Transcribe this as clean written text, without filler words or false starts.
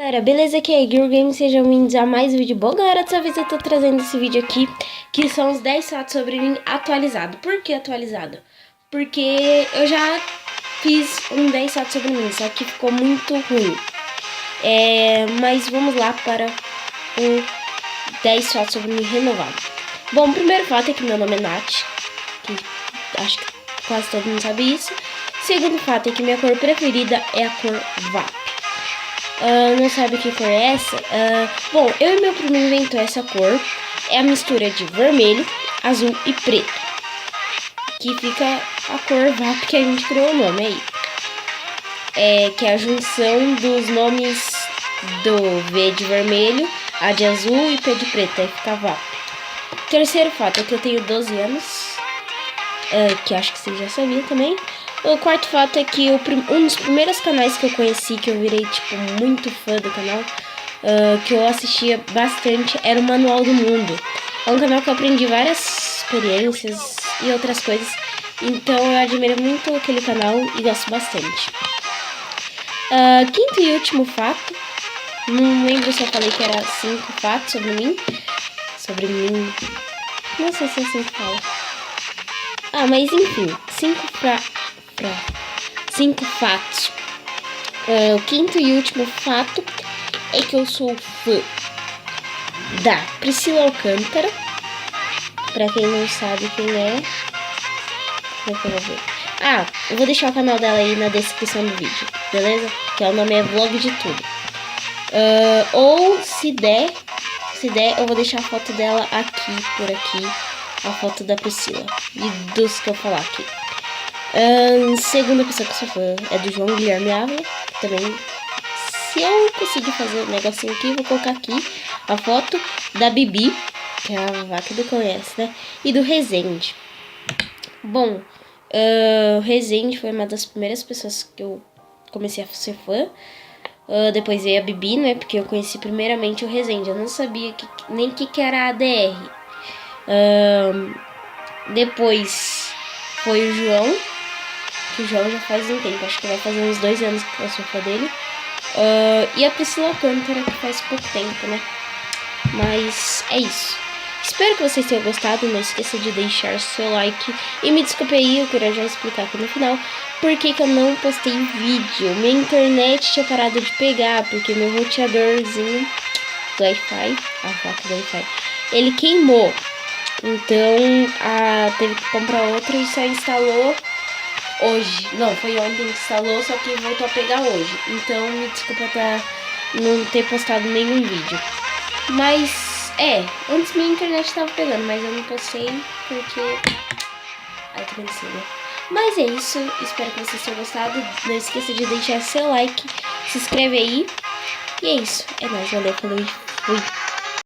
Galera, beleza? Aqui é Girl Game, sejam bem-vindos a mais um vídeo. Bom, galera, dessa vez eu tô trazendo esse vídeo aqui, que são os 10 fatos sobre mim atualizado. Por que atualizado? Porque eu já fiz um 10 fatos sobre mim, só que ficou muito ruim. Mas vamos lá para um 10 fatos sobre mim renovado. Bom, o primeiro fato é que meu nome é Nath, que acho que quase todo mundo sabe isso. Segundo fato é que minha cor preferida é a cor VAP. Não sabe que cor é essa? Bom, eu e meu primo inventou essa cor. É a mistura de vermelho, azul e preto, que fica a cor VAP que a gente criou o nome aí. Que é a junção dos nomes do V de vermelho, A de azul e P de preto, aí fica VAP. Terceiro fato é que eu tenho 12 anos, que acho que você já sabia também. O quarto fato é que um dos primeiros canais que eu conheci, que eu virei, tipo, muito fã do canal, que eu assistia bastante, era o Manual do Mundo. É um canal que eu aprendi várias experiências e outras coisas, então eu admiro muito aquele canal e gosto bastante. Quinto e último fato, não lembro se eu falei que era 5 fatos sobre mim, não sei se é assim que fala. Mas enfim, 5 fatos. O quinto e último fato é que eu sou fã da Priscila Alcântara. Pra quem não sabe quem é, como é que eu vou ver? Eu vou deixar o canal dela aí na descrição do vídeo, beleza? Que o nome é Vlog de Tudo. Ou se der, eu vou deixar a foto dela aqui, por aqui, a foto da Priscila e dos que eu falar aqui. Segunda pessoa que eu sou fã é do João Guilherme Ávila. Também, se eu conseguir fazer um negocinho aqui, vou colocar aqui a foto da Bibi, que é a vaca do conhece, né? E do Rezende. Bom, o Rezende foi uma das primeiras pessoas que eu comecei a ser fã. Depois veio a Bibi, né? Porque eu conheci primeiramente o Rezende. Eu não sabia nem o que era a ADR. Depois foi o João, que o João já faz um tempo, acho que vai fazer uns 2 anos que eu sou fã dele. E a Priscila Alcântara, que faz pouco tempo, né? Mas é isso. Espero que vocês tenham gostado. Não esqueça de deixar seu like. E me desculpe aí, eu queria já explicar aqui no final por que eu não postei vídeo. Minha internet tinha parado de pegar, porque meu roteadorzinho do Wi-Fi, a placa do Wi-Fi, ele queimou. Então, teve que comprar outro e só instalou hoje. Não, foi ontem que instalou, só que voltou a pegar hoje. Então, me desculpa não ter postado nenhum vídeo. Mas, antes minha internet estava pegando, mas eu não postei porque... Ai, tô pensando, né? Mas é isso, espero que vocês tenham gostado. Não esqueça de deixar seu like, se inscreve aí. E é isso, é nóis, valeu, falou e fui.